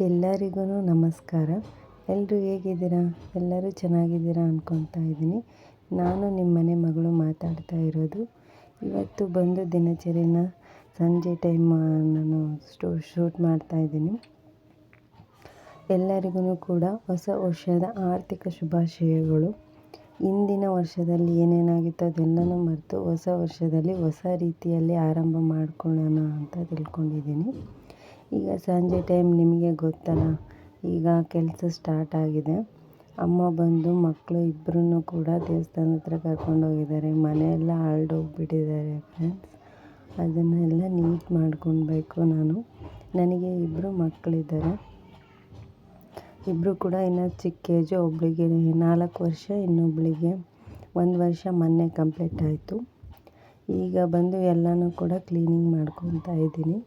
ಎಲ್ಲರಿಗೂ ನಮಸ್ಕಾರ. ಎಲ್ಲರೂ ಹೇಗಿದ್ದೀರಾ? ಎಲ್ಲರೂ ಚೆನ್ನಾಗಿದ್ದೀರಾ ಅಂದ್ಕೊತಾ ಇದ್ದೀನಿ. ನಾನು ನಿಮ್ಮ ಮನೆ ಮಗಳು ಮಾತಾಡ್ತಾ ಇರೋದು. ಇವತ್ತು ಬಂದು ದಿನಚರಿನ ಸಂಜೆ ಟೈಮ್ ನಾನು ಶೂಟ್ ಮಾಡ್ತಾ ಇದ್ದೀನಿ. ಎಲ್ಲರಿಗೂ ಕೂಡ ಹೊಸ ವರ್ಷದ ಆರ್ಥಿಕ ಶುಭಾಶಯಗಳು. ಹಿಂದಿನ ವರ್ಷದಲ್ಲಿ ಏನೇನಾಗಿತ್ತು ಅದೆಲ್ಲನೂ ಮರೆತು ಹೊಸ ವರ್ಷದಲ್ಲಿ ಹೊಸ ರೀತಿಯಲ್ಲಿ ಆರಂಭ ಮಾಡ್ಕೊಳ್ಳೋಣ ಅಂತ ತಿಳ್ಕೊಂಡಿದ್ದೀನಿ. ಈಗ ಸಂಜೆ ಟೈಮ್ ನಿಮಗೆ ಗೊತ್ತಲ್ಲ, ಈಗ ಕೆಲಸ ಸ್ಟಾರ್ಟ್ ಆಗಿದೆ. ಅಮ್ಮ ಬಂದು ಮಕ್ಕಳು ಇಬ್ಬರನ್ನು ಕೂಡ ದೇವಸ್ಥಾನದ ಹತ್ರ ಕರ್ಕೊಂಡೋಗಿದ್ದಾರೆ. ಮನೆಯೆಲ್ಲ ಹರಡೋಗ್ಬಿಟ್ಟಿದ್ದಾರೆ ಫ್ರೆಂಡ್ಸ್. ಅದನ್ನೆಲ್ಲ ನೀಟ್ ಮಾಡ್ಕೊಳ್ಬೇಕು ನಾನು. ನನಗೆ ಇಬ್ಬರು ಮಕ್ಕಳಿದ್ದಾರೆ. ಇಬ್ಬರು ಕೂಡ ಇನ್ನೂ ಚಿಕ್ಕ ಏಜು. ಒಬ್ಬಳಿಗೆ 4 ವರ್ಷ, ಇನ್ನೊಬ್ಬಳಿಗೆ 1 ವರ್ಷ ಮೊನ್ನೆ ಕಂಪ್ಲೀಟ್ ಆಯಿತು. ಈಗ ಬಂದು ಎಲ್ಲನೂ ಕೂಡ ಕ್ಲೀನಿಂಗ್ ಮಾಡ್ಕೊತಾ ಇದ್ದೀನಿ.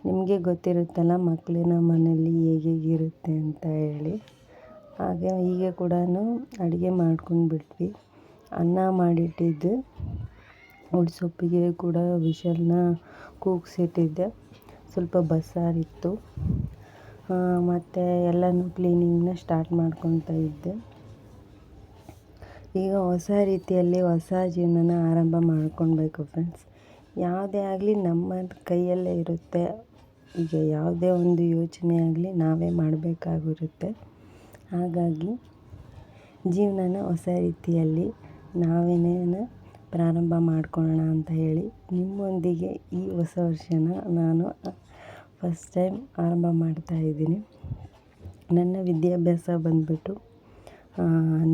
ನಿಮಗೆ ಗೊತ್ತಿರುತ್ತಲ್ಲ ಮಕ್ಕಳಿನ ಮನೆಯಲ್ಲಿ ಹೇಗಿರುತ್ತೆ ಅಂತ ಹೇಳಿ. ಹಾಗೆ ಹೀಗೆ ಕೂಡ ಅಡುಗೆ ಮಾಡ್ಕೊಂಡ್ಬಿಟ್ವಿ. ಅನ್ನ ಮಾಡಿಟ್ಟಿದ್ದೆ, ಉಳ್ಸೊಪ್ಪಿಗೆ ಕೂಡ ವಿಷಲ್ನ ಕೂಗಿಸಿಟ್ಟಿದ್ದೆ. ಸ್ವಲ್ಪ ಬಸ್ಸಾರಿತ್ತು. ಮತ್ತು ಎಲ್ಲನೂ ಕ್ಲೀನಿಂಗ್ನ ಸ್ಟಾರ್ಟ್ ಮಾಡ್ಕೊತಾ ಇದ್ದೆ. ಈಗ ಹೊಸ ರೀತಿಯಲ್ಲಿ ಹೊಸ ಜೀವನನ ಆರಂಭ ಮಾಡ್ಕೊಳ್ಬೇಕು ಫ್ರೆಂಡ್ಸ್. ಯಾವುದೇ ಆಗಲಿ ನಮ್ಮ ಕೈಯಲ್ಲೇ ಇರುತ್ತೆ. ಈಗ ಯಾವುದೇ ಒಂದು ಯೋಚನೆ ಆಗಲಿ ನಾವೇ ಮಾಡಬೇಕಾಗಿರುತ್ತೆ. ಹಾಗಾಗಿ ಜೀವನನ ಹೊಸ ರೀತಿಯಲ್ಲಿ ನಾವೇನೇ ಪ್ರಾರಂಭ ಮಾಡ್ಕೊಳ್ಳೋಣ ಅಂತ ಹೇಳಿ ನಿಮ್ಮೊಂದಿಗೆ ಈ ಹೊಸ ವರ್ಷನ ನಾನು ಫಸ್ಟ್ ಟೈಮ್ ಆರಂಭ ಮಾಡ್ತಾಯಿದ್ದೀನಿ. ನನ್ನ ವಿದ್ಯಾಭ್ಯಾಸ ಬಂದುಬಿಟ್ಟು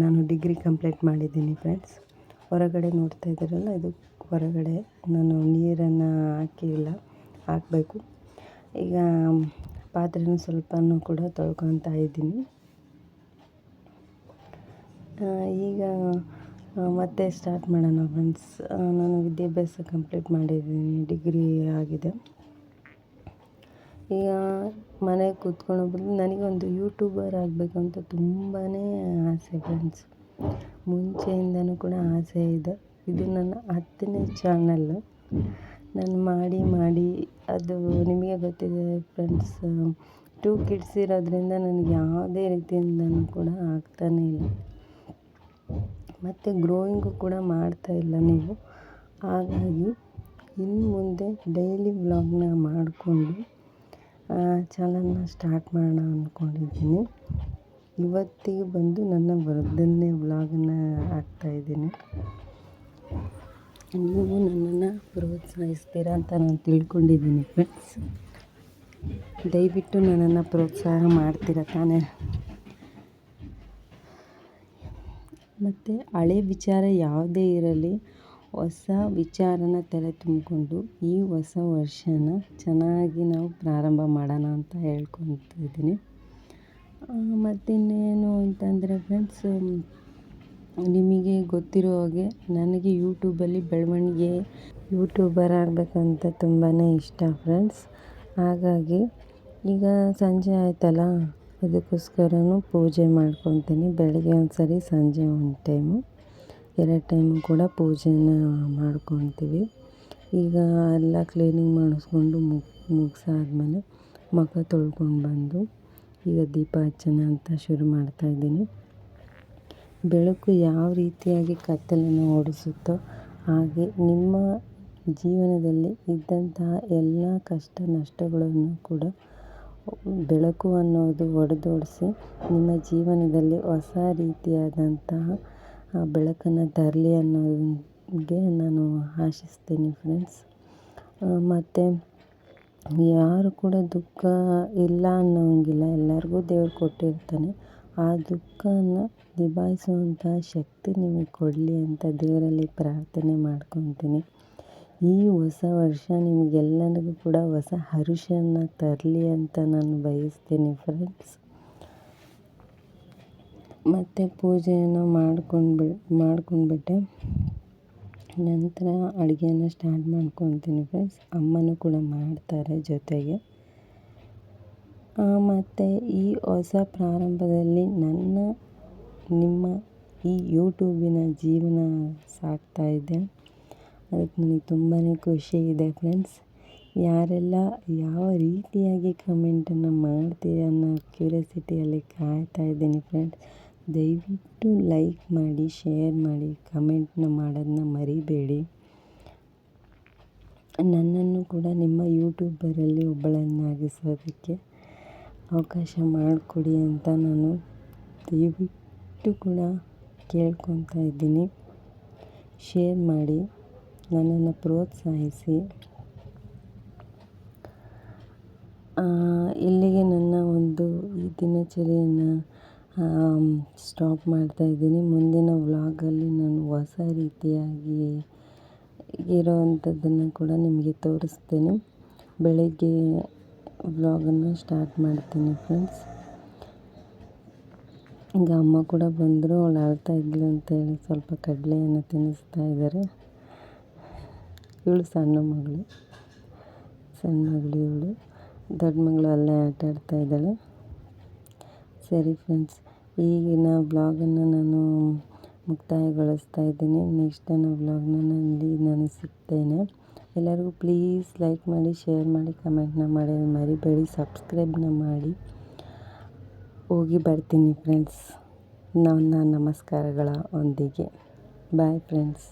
ನಾನು ಡಿಗ್ರಿ ಕಂಪ್ಲೀಟ್ ಮಾಡಿದ್ದೀನಿ ಫ್ರೆಂಡ್ಸ್. ಹೊರಗಡೆ ನೋಡ್ತಾ ಇದ್ದೀರಲ್ಲ, ಇದು ಹೊರಗಡೆ ನಾನು ನೀರನ್ನು ಹಾಕಬೇಕು. ಈಗ ಪಾತ್ರೆನೂ ಸ್ವಲ್ಪನೂ ಕೂಡ ತೊಳ್ಕೊತಾ ಇದ್ದೀನಿ. ಈಗ ಮತ್ತೆ ಸ್ಟಾರ್ಟ್ ಮಾಡೋಣ ಫ್ರೆಂಡ್ಸ್. ನಾನು ವಿದ್ಯಾಭ್ಯಾಸ ಕಂಪ್ಲೀಟ್ ಮಾಡಿದ್ದೀನಿ, ಡಿಗ್ರಿ ಆಗಿದೆ. ಈಗ ಮನೆಗೆ ಕೂತ್ಕೊಳ್ಳೋ ಬದಲು ನನಗೊಂದು ಯೂಟ್ಯೂಬರ್ ಆಗಬೇಕು ಅಂತ ತುಂಬಾ ಆಸೆ ಫ್ರೆಂಡ್ಸ್. ಮುಂಚೆಯಿಂದನೂ ಕೂಡ ಆಸೆ ಇದೆ. ಇದು ನನ್ನ 10ನೇ ಚಾನಲ್ಲು. ನಾನು ಮಾಡಿ ಅದು ನಿಮಗೆ ಗೊತ್ತಿದೆ ಫ್ರೆಂಡ್ಸ್, 2 ಕಿಡ್ಸ್ ಇರೋದ್ರಿಂದ ನನಗೆ ಯಾವುದೇ ರೀತಿಯಿಂದನೂ ಕೂಡ ಆಗ್ತಾನೇ ಇಲ್ಲ. ಮತ್ತು ಗ್ರೋಯಿಂಗು ಕೂಡ ಮಾಡ್ತಾಯಿಲ್ಲ ನೀವು. ಹಾಗಾಗಿ ಇನ್ನು ಮುಂದೆ ಡೈಲಿ ವ್ಲಾಗ್ನ ಮಾಡಿಕೊಂಡು ಚಾನಲ್ನ ಸ್ಟಾರ್ಟ್ ಮಾಡೋಣ ಅಂದ್ಕೊಂಡಿದ್ದೀನಿ. ಇವತ್ತಿಗೆ ಬಂದು ನನ್ನ 100ನೇ ವ್ಲಾಗನ್ನ ಹಾಕ್ತಾಯಿದ್ದೀನಿ. ನೀವು ನನ್ನನ್ನು ಪ್ರೋತ್ಸಾಹಿಸ್ತೀರಾ ಅಂತ ನಾನು ತಿಳ್ಕೊಂಡಿದ್ದೀನಿ ಫ್ರೆಂಡ್ಸ್. ದಯವಿಟ್ಟು ನನ್ನನ್ನು ಪ್ರೋತ್ಸಾಹ ಮಾಡ್ತೀರಾ ತಾನೇ? ಮತ್ತು ಹಳೆ ವಿಚಾರ ಯಾವುದೇ ಇರಲಿ, ಹೊಸ ವಿಚಾರನ ತಲೆ ತುಂಬಿಕೊಂಡು ಈ ಹೊಸ ವರ್ಷನ ಚೆನ್ನಾಗಿ ನಾವು ಪ್ರಾರಂಭ ಮಾಡೋಣ ಅಂತ ಹೇಳ್ಕೊತಿದ್ದೀನಿ. ಮತ್ತು ಇನ್ನೇನು ಅಂತಂದರೆ ಫ್ರೆಂಡ್ಸ್, ನಿಮಗೆ ಗೊತ್ತಿರೋ ಹಾಗೆ ನನಗೆ ಯೂಟ್ಯೂಬಲ್ಲಿ ಬೆಳವಣಿಗೆ ಯೂಟ್ಯೂಬರ್ ಆಗಬೇಕಂತ ತುಂಬಾ ಇಷ್ಟ ಫ್ರೆಂಡ್ಸ್. ಹಾಗಾಗಿ ಈಗ ಸಂಜೆ ಆಯ್ತಲ್ಲ, ಅದಕ್ಕೋಸ್ಕರನೂ ಪೂಜೆ ಮಾಡ್ಕೊತೀನಿ. ಬೆಳಗ್ಗೆ ಒಂದು ಸರಿ, ಸಂಜೆ ಒಂದು ಟೈಮು, 2 ಟೈಮು ಕೂಡ ಪೂಜೆನ ಮಾಡ್ಕೊತೀವಿ. ಈಗ ಎಲ್ಲ ಕ್ಲೀನಿಂಗ್ ಮಾಡಿಸ್ಕೊಂಡು ಮುಗಿಸಾದ್ಮೇಲೆ ಮುಖ ತೊಳ್ಕೊಂಡು ಬಂದು ಈಗ ದೀಪ ಹಚ್ಚೋಣ ಅಂತ ಶುರು ಮಾಡ್ತಾಯಿದ್ದೀನಿ. ಬೆಳಕು ಯಾವ ರೀತಿಯಾಗಿ ಕತ್ತಲನ್ನು ಓಡಿಸುತ್ತೋ ಹಾಗೆ ನಿಮ್ಮ ಜೀವನದಲ್ಲಿ ಇದ್ದಂತಹ ಎಲ್ಲ ಕಷ್ಟ ನಷ್ಟಗಳನ್ನು ಕೂಡ ಬೆಳಕು ಅನ್ನೋದು ಹೊಡೆದೋಡಿಸಿ ನಿಮ್ಮ ಜೀವನದಲ್ಲಿ ಹೊಸ ರೀತಿಯಾದಂತಹ ಬೆಳಕನ್ನು ತರಲಿ ಅನ್ನೋದಕ್ಕೆ ನಾನು ಆಶಿಸ್ತೀನಿ ಫ್ರೆಂಡ್ಸ್. ಮತ್ತು ಯಾರು ಕೂಡ ದುಃಖ ಇಲ್ಲ ಅನ್ನೋಂಗಿಲ್ಲ, ಎಲ್ಲರಿಗೂ ದೇವ್ರು ಕೊಟ್ಟಿರ್ತಾನೆ. ಆ ದುಃಖನ ನಿಭಾಯಿಸುವಂಥ ಶಕ್ತಿ ನಿಮಗೆ ಕೊಡಲಿ ಅಂತ ದೇವರಲ್ಲಿ ಪ್ರಾರ್ಥನೆ ಮಾಡ್ಕೊತೀನಿ. ಈ ಹೊಸ ವರ್ಷ ನಿಮಗೆಲ್ಲರಿಗೂ ಕೂಡ ಹೊಸ ಹರುಷನ ತರಲಿ ಅಂತ ನಾನು ಬಯಸ್ತೀನಿ ಫ್ರೆಂಡ್ಸ್. ಮತ್ತು ಪೂಜೆಯನ್ನು ಮಾಡ್ಕೊಂಡ್ಬಿಟ್ಟೆ ನಂತರ ಅಡುಗೆಯನ್ನು ಸ್ಟಾರ್ಟ್ ಮಾಡ್ಕೊತೀನಿ ಫ್ರೆಂಡ್ಸ್. ಅಮ್ಮನೂ ಕೂಡ ಮಾಡ್ತಾರೆ ಜೊತೆಗೆ. ಮತ್ತು ಈ ಹೊಸ ಪ್ರಾರಂಭದಲ್ಲಿ ನಿಮ್ಮ ಈ ಯೂಟ್ಯೂಬಿನ ಜೀವನ ಸಾಗ್ತಾಯಿದೆ. ಅದಕ್ಕೆ ನನಗೆ ತುಂಬಾ ಖುಷಿ ಇದೆ ಫ್ರೆಂಡ್ಸ್. ಯಾರೆಲ್ಲ ಯಾವ ರೀತಿಯಾಗಿ ಕಮೆಂಟನ್ನು ಮಾಡ್ತೀರ ಅನ್ನೋ ಕ್ಯೂರಿಯಾಸಿಟಿಯಲ್ಲಿ ಕಾಯ್ತಾ ಇದ್ದೀನಿ ಫ್ರೆಂಡ್ಸ್. ದಯವಿಟ್ಟು ಲೈಕ್ ಮಾಡಿ, ಶೇರ್ ಮಾಡಿ, ಕಮೆಂಟ್ನ ಮಾಡೋದನ್ನ ಮರಿಬೇಡಿ. ನನ್ನನ್ನು ಕೂಡ ನಿಮ್ಮ ಯೂಟ್ಯೂಬರಲ್ಲಿ ಒಬ್ಬಳನ್ನಾಗಿಸೋದಕ್ಕೆ ಅವಕಾಶ ಮಾಡಿಕೊಡಿ ಅಂತ ನಾನು ದಯವಿಟ್ಟು ಕೂಡ ಕೇಳ್ಕೊತಾ ಇದ್ದೀನಿ. ಶೇರ್ ಮಾಡಿ, ನನ್ನನ್ನು ಪ್ರೋತ್ಸಾಹಿಸಿ. ಇಲ್ಲಿಗೆ ನನ್ನ ಒಂದು ಈ ದಿನಚರಿಯನ್ನು ಸ್ಟಾಪ್ ಮಾಡ್ತಾಯಿದ್ದೀನಿ. ಮುಂದಿನ ವ್ಲಾಗಲ್ಲಿ ನಾನು ಹೊಸ ರೀತಿಯಾಗಿ ಇರೋವಂಥದ್ದನ್ನು ಕೂಡ ನಿಮಗೆ ತೋರಿಸ್ತೀನಿ. ಬೆಳಗ್ಗೆ ವ್ಲಾಗನ್ನು ಸ್ಟಾರ್ಟ್ ಮಾಡ್ತೀನಿ ಫ್ರೆಂಡ್ಸ್. ಈಗ ಅಮ್ಮ ಕೂಡ ಬಂದರು. ಅವಳು ಅಳ್ತಾ ಇದ್ಲು ಅಂತೇಳಿ ಸ್ವಲ್ಪ ಕಡಲೆಯನ್ನು ತಿನ್ನಿಸ್ತಾ ಇದ್ದಾರೆ. ಇವಳು ಸಣ್ಣ ಮಗಳು ಇವಳು. ದೊಡ್ಡ ಮಗಳು ಅಲ್ಲೇ ಆಟ ಆಡ್ತಾ ಇದ್ದಾಳೆ. ಸರಿ ಫ್ರೆಂಡ್ಸ್, ಈಗಿನ ವ್ಲಾಗನ್ನು ನಾನು ಮುಕ್ತಾಯಗೊಳಿಸ್ತಾ ಇದ್ದೀನಿ. ನೆಕ್ಸ್ಟ್ ಅನ್ನೋ ವ್ಲಾಗ್ನಲ್ಲಿ ನಾನು ಸಿಗ್ತೇನೆ. ಎಲ್ಲರಿಗೂ ಪ್ಲೀಸ್ ಲೈಕ್ ಮಾಡಿ, ಶೇರ್ ಮಾಡಿ, ಕಮೆಂಟ್ನ ಮಾಡಿ ಮರಿಬೇಡಿ. ಸಬ್ಸ್ಕ್ರೈಬ್ನ ಮಾಡಿ. ಹೋಗಿ ಬರ್ತೀನಿ ಫ್ರೆಂಡ್ಸ್, ನನ್ನ ನಮಸ್ಕಾರಗಳ ಒಂದಿಗೆ. Bye friends.